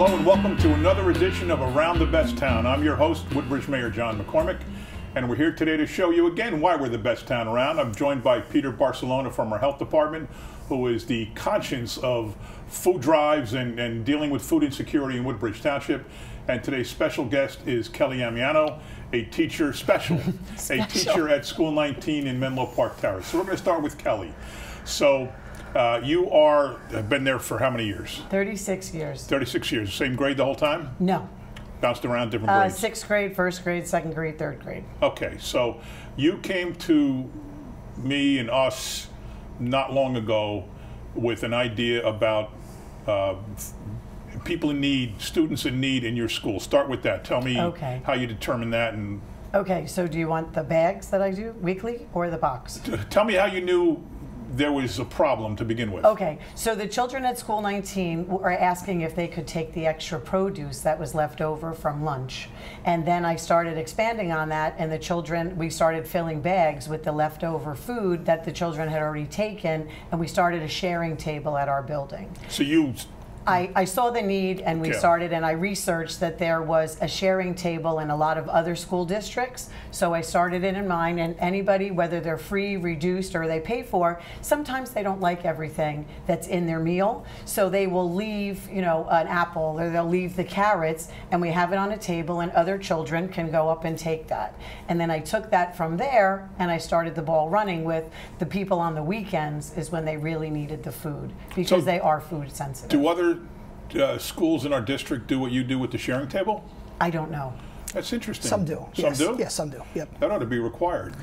Hello and welcome to another edition of Around the Best Town. I'm your host, Woodbridge Mayor John McCormac, and we're here today to show you again why we're the best town around. I'm joined by Peter Barcelona from our health department, who is the conscience of food drives and dealing with food insecurity in Woodbridge Township. And today's special guest is Kelly Amiano, a teacher a teacher at School 19 in Menlo Park Terrace. So we're going to start with Kelly. So you have been there for how many years? 36 years. 36 years. Same grade the whole time? No. Bounced around different grades? 6th grade, 1st grade, 2nd grade, 3rd grade. Okay, so you came to me and us not long ago with an idea about people in need, students in need in your school. Start with that. Tell me how you determine that. And okay, so do you want the bags that I do weekly or the box? Tell me how you knew there was a problem to begin with. Okay, so the children at School 19 were asking if they could take the extra produce that was left over from lunch. And then I started expanding on that, and we started filling bags with the leftover food that the children had already taken, and we started a sharing table at our building. So I saw the need, and we started, and I researched that there was a sharing table in a lot of other school districts. So I started it in mine, and anybody, whether they're free, reduced, or they pay for, sometimes they don't like everything that's in their meal. So they will leave, an apple, or they'll leave the carrots, and we have it on a table, and other children can go up and take that. And then I took that from there, and I started the ball running with the people on the weekends is when they really needed the food, because they are food sensitive. Do other schools in our district do what you do with the sharing table? I don't know. That's interesting. Some do. Some do? Yes, some do. Yep. That ought to be required.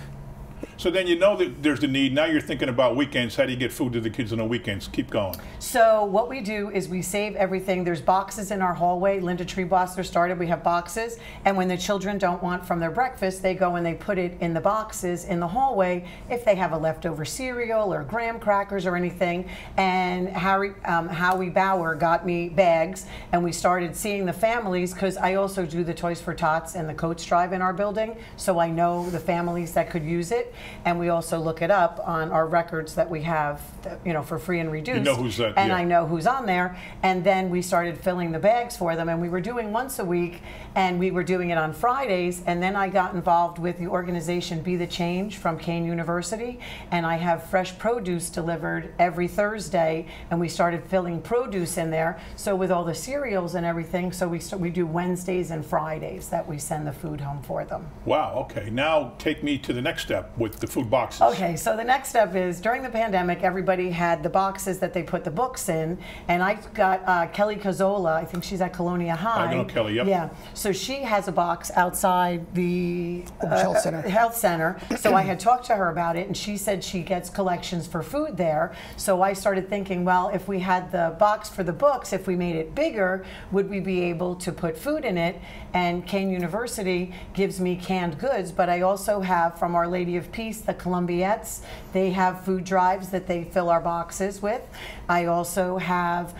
So then you know that there's the need. Now you're thinking about weekends. How do you get food to the kids on the weekends? Keep going. So what we do is we save everything. There's boxes in our hallway. Linda Treebosser started. We have boxes. And when the children don't want from their breakfast, they go and they put it in the boxes in the hallway if they have a leftover cereal or graham crackers or anything. And Howie Bauer got me bags, and we started seeing the families, because I also do the Toys for Tots and the Coach Drive in our building. So I know the families that could use it. And we also look it up on our records that we have, for free and reduced. You know who's that? And I know who's on there. And then we started filling the bags for them. And we were doing once a week, and we were doing it on Fridays. And then I got involved with the organization Be the Change from Kane University. And I have fresh produce delivered every Thursday. And we started filling produce in there. So with all the cereals and everything, so we do Wednesdays and Fridays that we send the food home for them. Wow, okay. Now take me to the next step with the food boxes. Okay, so the next step is, during the pandemic, everybody had the boxes that they put the books in, and I got Kelly Cazzola, I think she's at Colonial High. I know Kelly, yep. Yeah, so she has a box outside the Health Center. So I had talked to her about it, and she said she gets collections for food there. So I started thinking, well, if we had the box for the books, if we made it bigger, would we be able to put food in it? And Kane University gives me canned goods, but I also have, from Our Lady of Peace, the Columbiettes, they have food drives that they fill our boxes with. I also have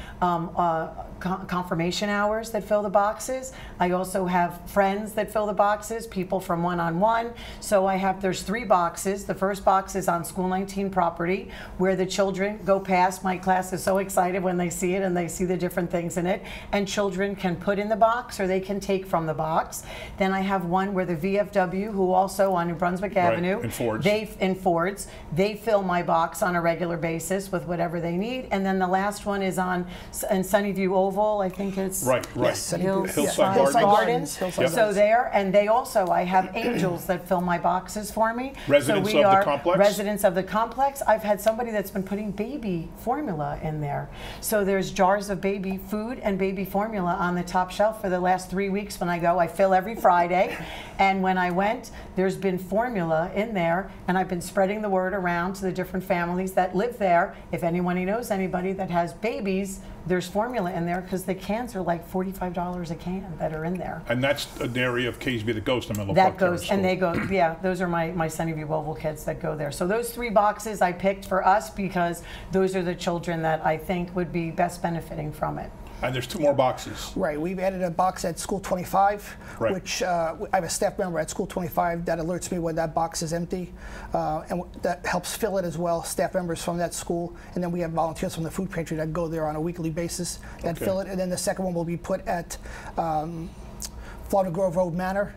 confirmation hours that fill the boxes. I also have friends that fill the boxes, people from one-on-one. So there's 3 boxes. The first box is on School 19 property, where the children go past. My class is so excited when they see it and they see the different things in it. And children can put in the box, or they can take from the box. Then I have one where the VFW, who also on New Brunswick Avenue, in Fords, they fill my box on a regular basis with whatever they need. And then the last one is in Sunnyview Oval, I think it's Yes, Hillside Gardens. Yep. So there, and I have angels that fill my boxes for me. Residents so we of are the complex? Residents of the complex. I've had somebody that's been putting baby formula in there. So there's jars of baby food and baby formula on the top shelf for the last 3 weeks. When I go, I fill every Friday. And when I went, there's been formula in there, and I've been spreading the word around to the different families that live there. If anyone knows anybody that has babies, there's formula in there, because the cans are like $45 a can that are in there. And that's an area of Casey that goes to Menlo Park. That goes, and they go, yeah, those are my Sunnyview Oval kids that go there. So those 3 boxes I picked for us because those are the children that I think would be best benefiting from it. And there's 2 more boxes. Right. We've added a box at School 25, right. which I have a staff member at School 25 that alerts me when that box is empty, and that helps fill it as well. Staff members from that school, and then we have volunteers from the food pantry that go there on a weekly basis that fill it. And then the second one will be put at Florida Grove Road Manor,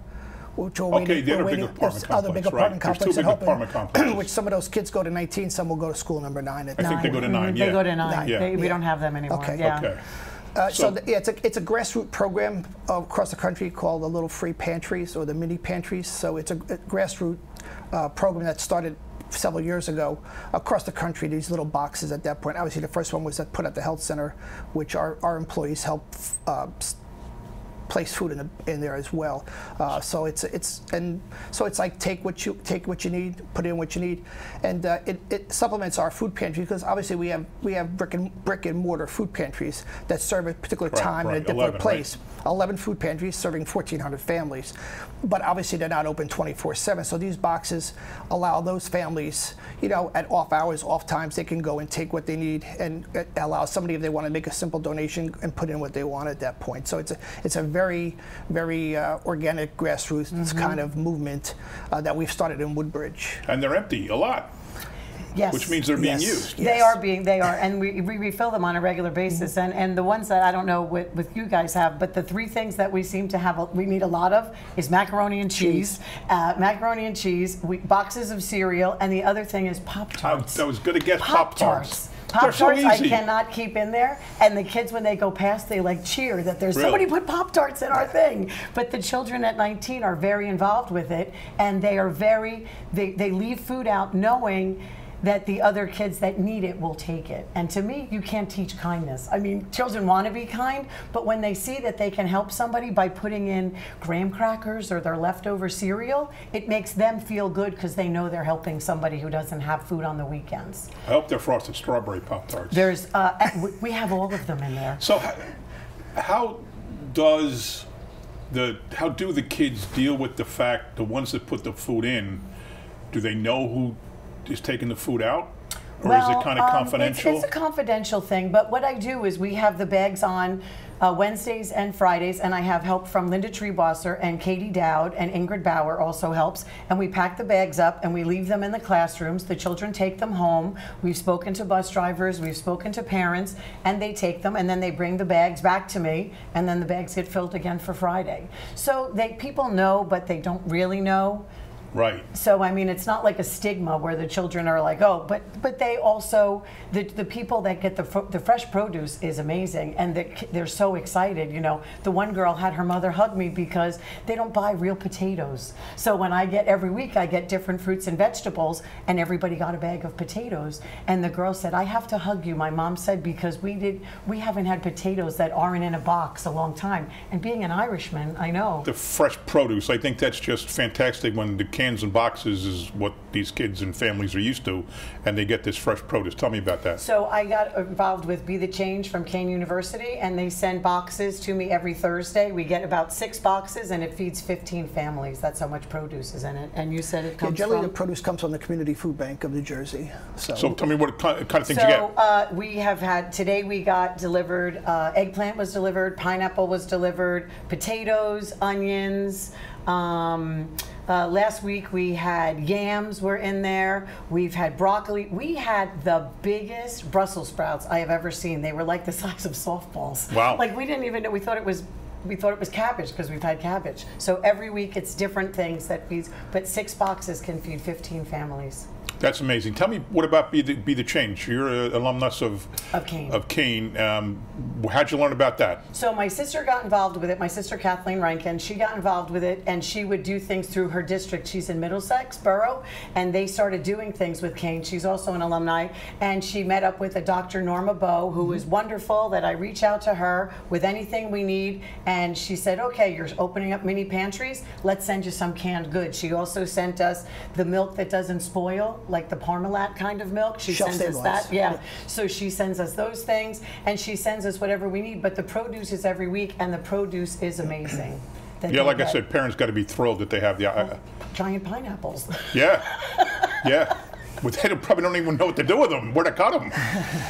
which we're waiting. The other big apartment complex. There's 2 big apartment complexes. Which some of those kids go to 19, some will go to school number 9 at 9. I think they go to 9, They go to 9. Yeah. We don't have them anymore. Okay. Yeah. Okay. It's a grassroots program across the country called the Little Free Pantries or the Mini Pantries. So it's a grassroots program that started several years ago across the country. These little boxes at that point. Obviously, the first one was put at the health center, which our employees help place food in there as well. So it's like take what you need, put in what you need, and it supplements our food pantry, because obviously we have brick and mortar food pantries that serve a particular time in a different place. 11 food pantries serving 1,400 families, but obviously they're not open 24/7. So these boxes allow those families, at off hours, off times, they can go and take what they need, and it allows somebody, if they want to make a simple donation, and put in what they want at that point. So it's a very, very organic grassroots kind of movement that we've started in Woodbridge. And they're empty a lot. Yes. Which means they're being used. Yes. They are, and we refill them on a regular basis. And the ones that I don't know what you guys have, but the 3 things that we seem to have, we need a lot of, is macaroni and cheese, boxes of cereal, and the other thing is Pop-Tarts. I was going to guess Pop-Tarts. Pop-Tarts so I cannot keep in there, and the kids, when they go past, they cheer that there's somebody put Pop-Tarts in our thing. But the children at 19 are very involved with it, and they are they leave food out knowing that the other kids that need it will take it. And to me, you can't teach kindness. I mean, children want to be kind, but when they see that they can help somebody by putting in graham crackers or their leftover cereal, it makes them feel good because they know they're helping somebody who doesn't have food on the weekends. I hope they're frosted strawberry Pop-Tarts. There's, we have all of them in there. So how do the kids deal with the fact, the ones that put the food in, do they know who is taking the food out? Or is it kind of confidential? It's a confidential thing, but what I do is we have the bags on Wednesdays and Fridays, and I have help from Linda Trebosser and Katie Dowd, and Ingrid Bauer also helps, and we pack the bags up and we leave them in the classrooms. The children take them home. We've spoken to bus drivers, we've spoken to parents, and they take them, and then they bring the bags back to me, and then the bags get filled again for Friday. So people know, but they don't really know. Right. So, I mean, it's not like a stigma where the children are like, oh, but they also, the people that get the fresh produce is amazing, and they're so excited. The one girl had her mother hug me because they don't buy real potatoes. So when every week I get different fruits and vegetables, and everybody got a bag of potatoes, and the girl said, I have to hug you, my mom said, because we haven't had potatoes that aren't in a box a long time. And being an Irishman, I know. The fresh produce, I think that's just fantastic when the cans and boxes is what these kids and families are used to, and they get this fresh produce. Tell me about that. So I got involved with Be the Change from Kane University, and they send boxes to me every Thursday. We get about 6 boxes, and it feeds 15 families. That's how much produce is in it. And you said it comes generally the produce comes from the Community Food Bank of New Jersey. So tell me what kind of things you get. We have had, today we got delivered, eggplant was delivered, pineapple was delivered, potatoes, onions, last week we had yams were in there. We've had broccoli. We had the biggest Brussels sprouts I have ever seen. They were like the size of softballs. Wow. Like we didn't even know. We thought it was cabbage because we've had cabbage. So every week it's different things that feeds. But 6 boxes can feed 15 families. That's amazing. Tell me, what about Be the Change? You're an alumnus of Kane. How'd you learn about that? So my sister got involved with it. My sister Kathleen Rankin, she got involved with it, and she would do things through her district. She's in Middlesex Borough, and they started doing things with Kane. She's also an alumni, and she met up with a Dr. Norma Bowe, who is wonderful, that I reach out to her with anything we need, and she said, okay, you're opening up mini pantries, let's send you some canned goods. She also sent us the milk that doesn't spoil, like the Parmalat kind of milk. She sends us that. Yeah. So she sends us those things, and she sends us whatever we need. But the produce is every week, and the produce is amazing. Yeah, like I said, parents got to be thrilled that they have the giant pineapples. Yeah. Yeah. Well, they probably don't even know what to do with them, where to cut them.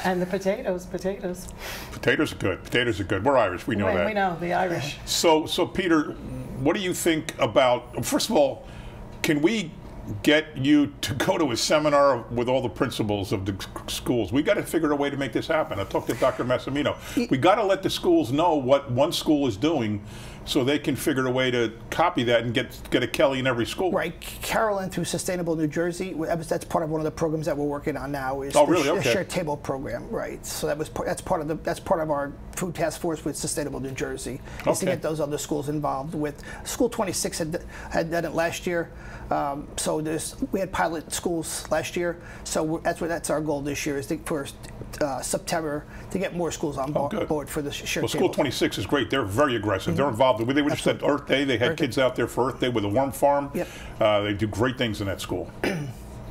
And the potatoes. Potatoes are good. Potatoes are good. We're Irish. We know that. We know, the Irish. So Peter, what do you think about, first of all, can we get you to go to a seminar with all the principals of the schools? We got to figure out a way to make this happen. I talked to Dr. Massimino. We got to let the schools know what one school is doing so they can figure a way to copy that and get a Kelly in every school. Right. Carolyn, through Sustainable New Jersey, that's part of one of the programs that we're working on now. Is the Shared Table program, right? So that's part of our food task force with Sustainable New Jersey, is to get those other schools involved. With School 26 had done it last year. So we had pilot schools last year. So that's our goal this year, is for September to get more schools on board for the Shared Table. School 26 is great. They're very aggressive. They're involved. They were just at Earth Day. They had kids out there for Earth Day with a worm farm. Yep. They do great things in that school.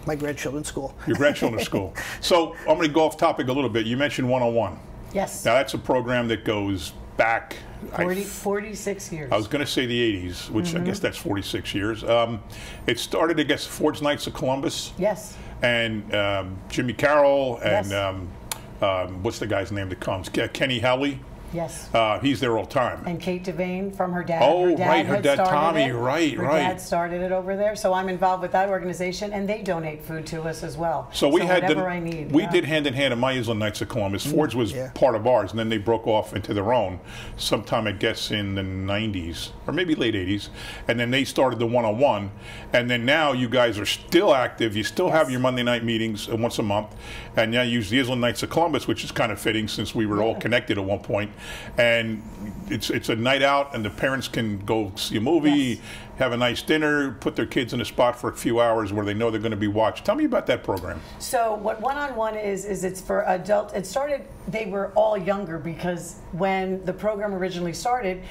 My grandchildren's school. Your grandchildren's school. So I'm going to go off topic a little bit. You mentioned 101. Yes. Now that's a program that goes back 46 years. I was going to say the 80s, which I guess that's 46 years. It started, I guess, Ford's Knights of Columbus. Yes. And Jimmy Carroll and yes. What's the guy's name that comes? Kenny Howley. Yes. He's there all the time. And Kate Devane from her dad. Oh, right, her dad Tommy, right. Her dad started it over there, so I'm involved with that organization, and they donate food to us as well. So we had whatever I need. We did hand in hand in my Island Knights of Columbus. Ford's was part of ours, and then they broke off into their own sometime, I guess, in the 90s, or maybe late 80s, and then they started the 101, and then now you guys are still active. You still have your Monday night meetings once a month, and now you use the Island Knights of Columbus, which is kind of fitting since we were all connected at one point. And it's a night out, and the parents can go see a movie, have a nice dinner, put their kids in a spot for a few hours where they know they're going to be watched. Tell me about that program. So what one-on-one is it's for adults. It started, they were all younger, because when the program originally started,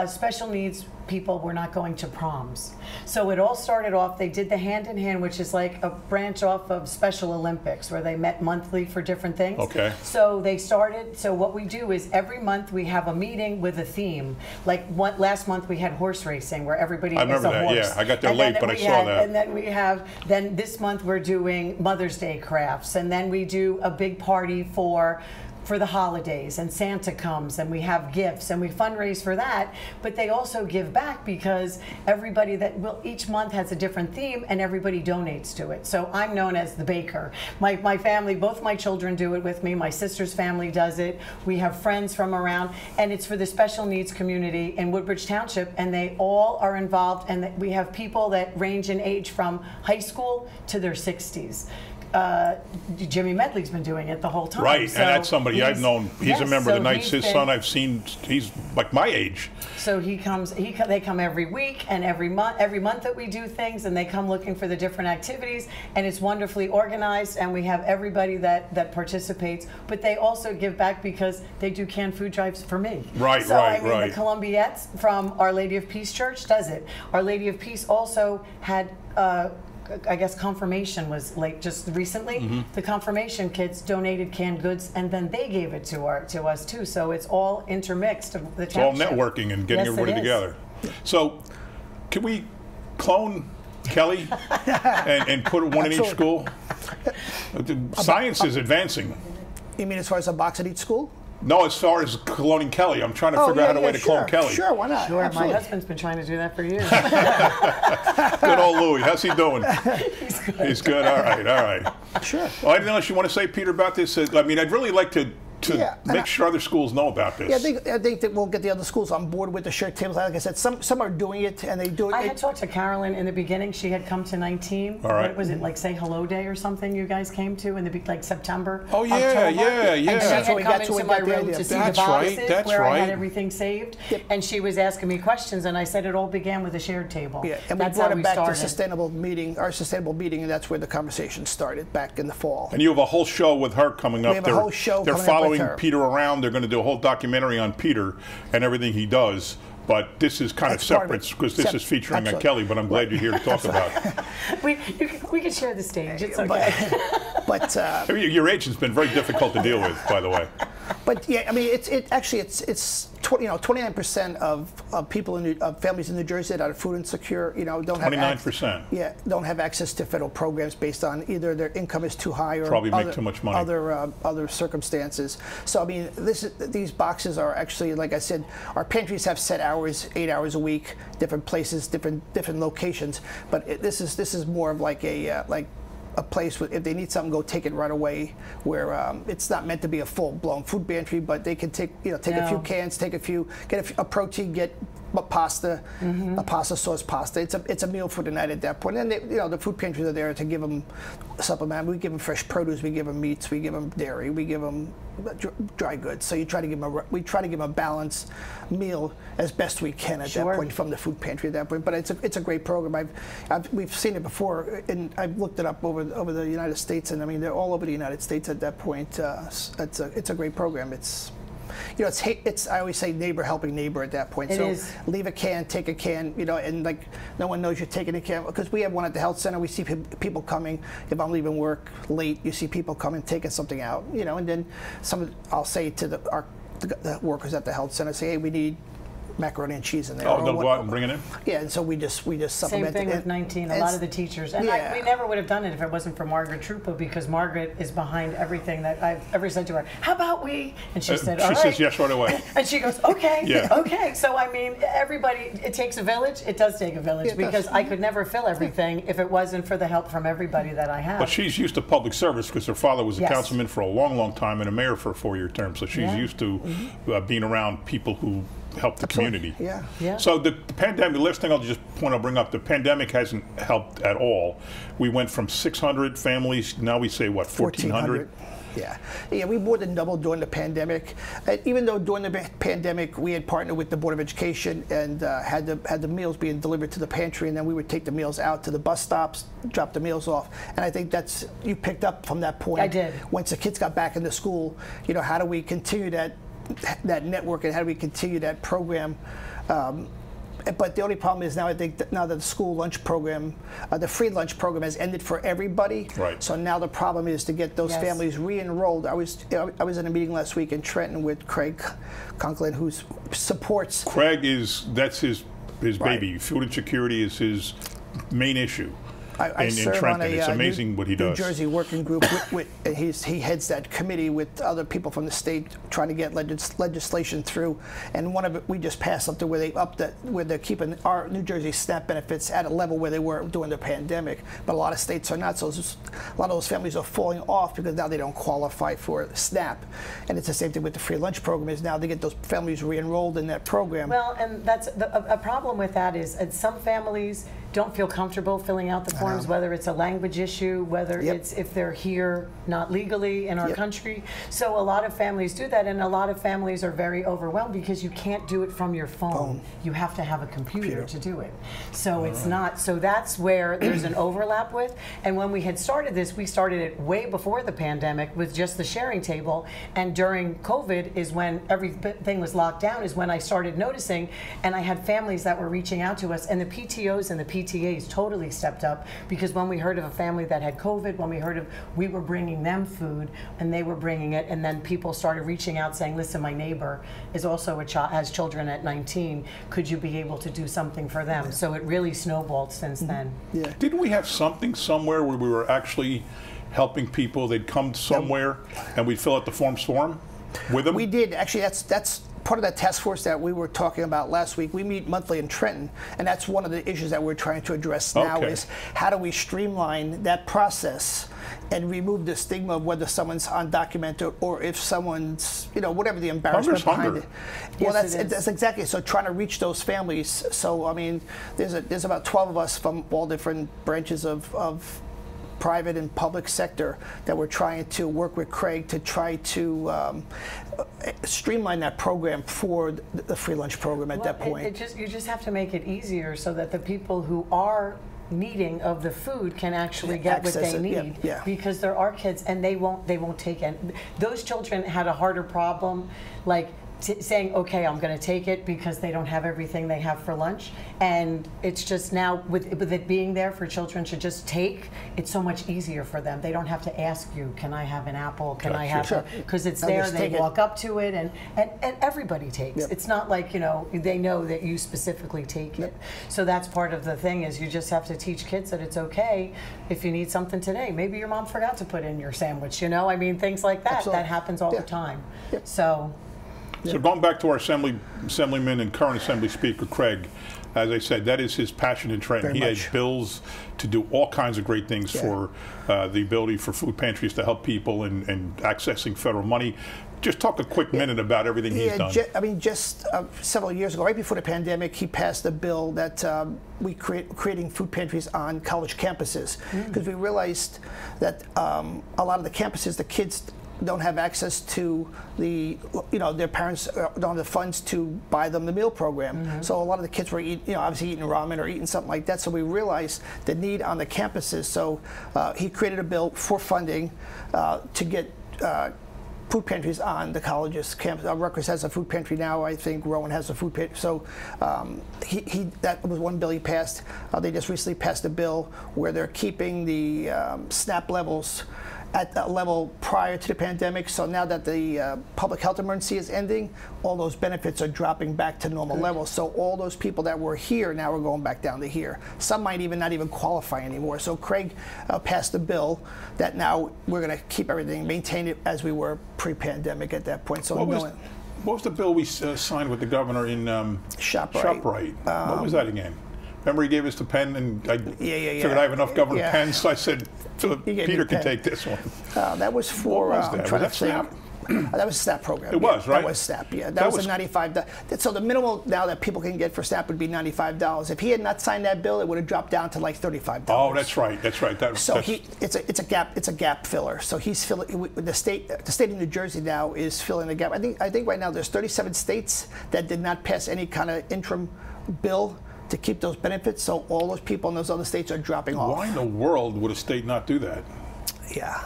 special needs people were not going to proms. So it all started off, they did the hand-in-hand, which is like a branch off of Special Olympics, where they met monthly for different things. Okay. So they started, so what we do is every month we have a meeting with a theme. Like last month we had horse racing, where everybody is a horse. I remember that, yeah. I got there late, but I saw that. And then this month we're doing Mother's Day crafts, and then we do a big party for the holidays, and Santa comes, and we have gifts, and we fundraise for that. But they also give back, because everybody each month has a different theme, and everybody donates to it. So I'm known as the baker. My family, both my children do it with me. My sister's family does it. We have friends from around, and it's for the special needs community in Woodbridge Township, and they all are involved, and we have people that range in age from high school to their 60s. Jimmy Medley's been doing it the whole time. Right, so and that's somebody I've known. He's a member of the Knights. His son I've seen, he's like my age. So they come every week, and every month that we do things, and they come looking for the different activities, and it's wonderfully organized, and we have everybody that participates, but they also give back because they do canned food drives for me. Right, so, the Columbiettes from Our Lady of Peace Church does it. Our Lady of Peace also had I guess confirmation was like just recently. The confirmation kids donated canned goods, and then they gave it to us too. So it's all intermixed. It's all networking and getting everybody together. So can we clone Kelly and put one in each school? Science is advancing. You mean as far as a box at each school? No, as far as Colonial Kelly, I'm trying to figure out a way to clone Kelly. Sure, why not? Sure, absolutely. My husband's been trying to do that for years. Good old Louie. How's he doing? He's good. He's good. All right. Sure. Well, anything else you want to say, Peter, about this? I mean, I'd really like to make sure other schools know about this. Yeah, I think that we'll get the other schools on board with the shared tables. Like I said, some are doing it, and they do it. I had talked to Carolyn in the beginning. She had come to 19. All right. What was it, like Say Hello Day or something you guys came to in the September? Oh, yeah, October? yeah. And she had come into my room to see the boxes where I had everything saved. Yep. And she was asking me questions, and I said it all began with a shared table. Yeah, and that's we brought how it back started. to our sustainable meeting, and that's where the conversation started back in the fall. And you have a whole show with her coming up. We have a whole show They're coming up with following her. Peter around. They're going to do a whole documentary on Peter and everything he does. But this is kind of separate because this is featuring Kelly. But I'm glad you're here to talk about it. We can share the stage. It's okay. But your age has been very difficult to deal with, by the way. But yeah, I mean, it's 29% of people of families in New Jersey that are food insecure, don't have 29%. Don't have access to federal programs based on either their income is too high or probably make too much money. Other circumstances. So I mean, these boxes are actually, like I said, our pantries have set hours, 8 hours a week, different places, different locations. But this is more of like a place where if they need something, go take it right away. Where it's not meant to be a full-blown food pantry, but they can take a few cans, get a protein, get pasta, a pasta sauce pasta. It's a meal for the night at that point. And the food pantries are there to give them supplement. We give them fresh produce, we give them meats, we give them dairy, we give them dry goods. So we try to give them a balanced meal as best we can at that point from the food pantry at that point. But it's a great program. We've seen it before, and I've looked it up over the United States, and I mean they're all over the United States at that point. It's a great program. I always say neighbor helping neighbor at that point. Leave a can, take a can, and like no one knows you're taking a can, because we have one at the health center. We see people coming. If I'm leaving work late, you see people coming, taking something out, and then I'll say to the workers at the health center, say, hey, we need macaroni and cheese in there. Oh, they'll go out and bring it in? Yeah, and so we just supplement. Same thing with 19, a lot of the teachers. And we never would have done it if it wasn't for Margaret Trupa, because Margaret is behind everything that I've ever said to her. How about we? And she said, all right. She says yes right away. And she goes, okay, okay. So, I mean, everybody, it takes a village. It does take a village, because I could never fill everything if it wasn't for the help from everybody that I have. But she's used to public service, because her father was a councilman for a long, long time and a mayor for a 4-year term. So she's used to being around people who help the community. Yeah. So the pandemic, the last thing I'll bring up, the pandemic hasn't helped at all. We went from 600 families, now we say what, 1,400? Yeah, we more than doubled during the pandemic. Even though during the pandemic we had partnered with the Board of Education and had the meals being delivered to the pantry, and then we would take the meals out to the bus stops, drop the meals off. And I think you picked up from that point. I did. Once the kids got back into school, how do we continue that network, and how do we continue that program? But the only problem is now, I think that now that the school lunch program, the free lunch program has ended for everybody. Right. So now the problem is to get those families re-enrolled. I was in a meeting last week in Trenton with Craig Conklin, who supports. Craig that's his baby. Food insecurity is his main issue. I serve Trenton. on a it's amazing what he does. New Jersey working group. He heads that committee with other people from the state, trying to get legislation through. And one of it, we just passed something where they're keeping our New Jersey SNAP benefits at a level where they were during the pandemic. But a lot of states are not. So a lot of those families are falling off because now they don't qualify for SNAP. And it's the same thing with the free lunch program. Is now they get those families re-enrolled in that program. Well, and that's a problem with that is some families don't feel comfortable filling out the forms, whether it's a language issue, whether it's if they're here not legally in our country. So a lot of families do that, and a lot of families are very overwhelmed because you can't do it from your phone. You have to have a computer to do it. So it's not, so that's where there's an overlap with. And when we had started this, we started it way before the pandemic with just the sharing table, and during COVID is when everything was locked down, is when I started noticing, and I had families that were reaching out to us, and the PTOs and the PTAs totally stepped up, because when we heard of a family that had COVID, when we were bringing them food and they were bringing it, and then people started reaching out saying, listen, my neighbor is also has children at 19, could you be able to do something for them? So it really snowballed since then. Didn't we have something somewhere where we were actually helping people? They'd come somewhere and we'd fill out the forms for them with them? We did. Actually, that's part of that task force that we were talking about last week. We meet monthly in Trenton, and that's one of the issues that we're trying to address now is how do we streamline that process and remove the stigma of whether someone's undocumented or if someone's, whatever the embarrassment behind it. Well, that's exactly, so trying to reach those families. So, I mean, there's about 12 of us from all different branches of private and public sector that we're trying to work with Craig to try to streamline that program for the free lunch program at that point. You just have to make it easier so that the people who are needing of the food can actually get what they need, because there are kids and they won't take it. Those children had a harder problem, like saying, okay, I'm going to take it because they don't have everything they have for lunch. And it's just now, with it being there for children to just take, it's so much easier for them. They don't have to ask you, can I have an apple? Can I have a, because it's there, they walk up to it, and everybody takes. Yep. It's not like, you know, they know that you specifically take it. So that's part of the thing, is you just have to teach kids that it's okay if you need something today. Maybe your mom forgot to put in your sandwich, you know? I mean, things like that. Absolutely. That happens all the time. So going back to our Assemblyman and current Assembly Speaker, Craig, as I said, that is his passion and training. He has bills to do all kinds of great things for the ability for food pantries to help people and accessing federal money. Just talk a quick minute about everything he's done. I mean, just several years ago, right before the pandemic, he passed a bill that creating food pantries on college campuses, because we realized that a lot of the campuses, the kids don't have access to the, you know, their parents don't have the funds to buy them the meal program. So a lot of the kids were obviously eating ramen or eating something like that. So we realized the need on the campuses. So he created a bill for funding to get food pantries on the college's campus. Rutgers has a food pantry now. I think Rowan has a food pantry. So that was one bill he passed. They just recently passed a bill where they're keeping the SNAP levels at that level prior to the pandemic. So now that the public health emergency is ending, all those benefits are dropping back to normal levels. So all those people that were here now are going back down to here. Some might not even qualify anymore. So Craig passed a bill that now we're going to keep everything, maintain it as we were pre-pandemic at that point. So what was the bill we signed with the governor in ShopRite? What was that again? Remember, he gave us the pen, and I figured I have enough government pens, so I said, Peter can take this one. That was for, what was that? Was that SNAP? That was a SNAP program. It was, right? That was SNAP, yeah. That was a $95. So the minimal now that people can get for SNAP would be $95. If he had not signed that bill, it would have dropped down to like $35. Oh, that's right. That's right. It's a gap filler. So he's filling the state of New Jersey now is filling the gap. I think right now there's 37 states that did not pass any kind of interim bill to keep those benefits, so all those people in those other states are dropping off. Why in the world would a state not do that? Yeah.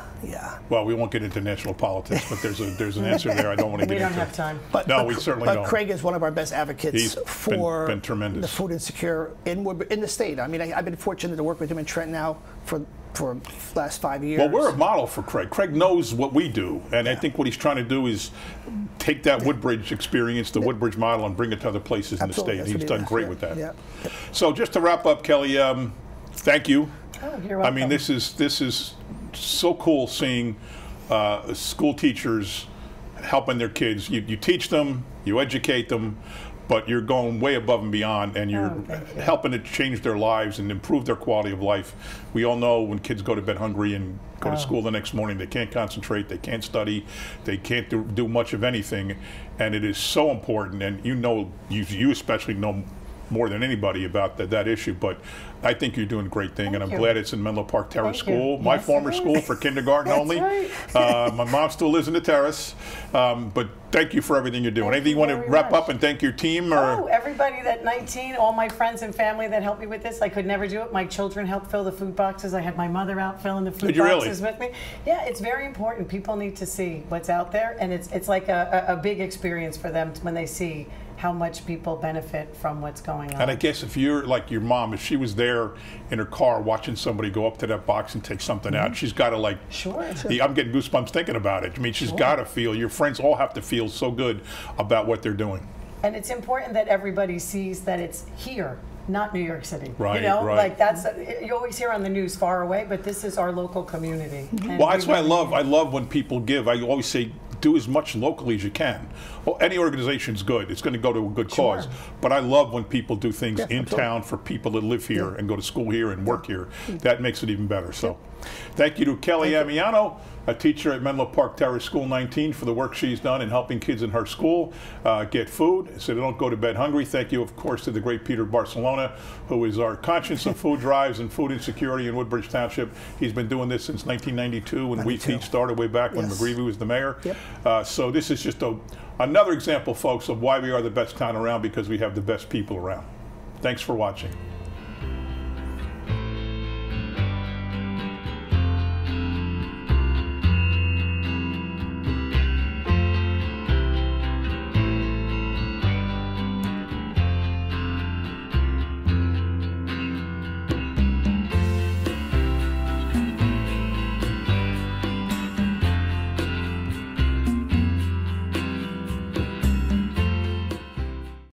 Well, we won't get into national politics, but there's an answer there. I don't want to get into. We don't have time. No, we certainly don't. But Craig is one of our best advocates for been tremendous. The food insecure in the state. I mean, I've been fortunate to work with him in Trent now for the last 5 years. Well, we're a model for Craig. Craig knows what we do, and I think what he's trying to do is take that Woodbridge experience, the Woodbridge model, and bring it to other places in the state. He's done great with that. So just to wrap up, Kelly, thank you. Oh, you're welcome. I mean, this is so cool seeing school teachers helping their kids. You teach them, you educate them, but you're going way above and beyond, and you're helping to change their lives and improve their quality of life. We all know when kids go to bed hungry and go to school the next morning, they can't concentrate, they can't study, they can't do much of anything, and it is so important. And you especially know more than anybody about that issue, but I think you're doing a great thing, and I'm glad it's in Menlo Park Terrace School, my former school for kindergarten only. Right. My mom still lives in the Terrace, but thank you for everything you're doing. Anything you want to wrap up and thank your team? Or? Everybody at 19, all my friends and family that helped me with this. I could never do it. My children helped fill the food boxes. I had my mother out filling the food boxes with me. Yeah, it's very important. People need to see what's out there, and it's like a big experience for them when they see how much people benefit from what's going on. And I guess if you're like your mom, if she was there in her car watching somebody go up to that box and take something out, she's got to like, I'm getting goosebumps thinking about it. I mean, she's got to feel, your friends all have to feel so good about what they're doing. And it's important that everybody sees that it's here, not New York City. Right, you know, right. like you always hear on the news far away, but this is our local community. Well, that's why I love when people give. I always say, do as much locally as you can. Well, any organization's good. It's going to go to a good cause. But I love when people do things in town for people that live here and go to school here and work here. That makes it even better. So thank you to Kelly Amiano, a teacher at Menlo Park Terrace School 19, for the work she's done in helping kids in her school get food so they don't go to bed hungry. Thank you, of course, to the great Peter Barcelona, who is our conscience of food drives and food insecurity in Woodbridge Township. He's been doing this since 1992 when We Teach started way back when McGreevy was the mayor. So this is just another example, folks, of why we are the best town around, because we have the best people around. Thanks for watching.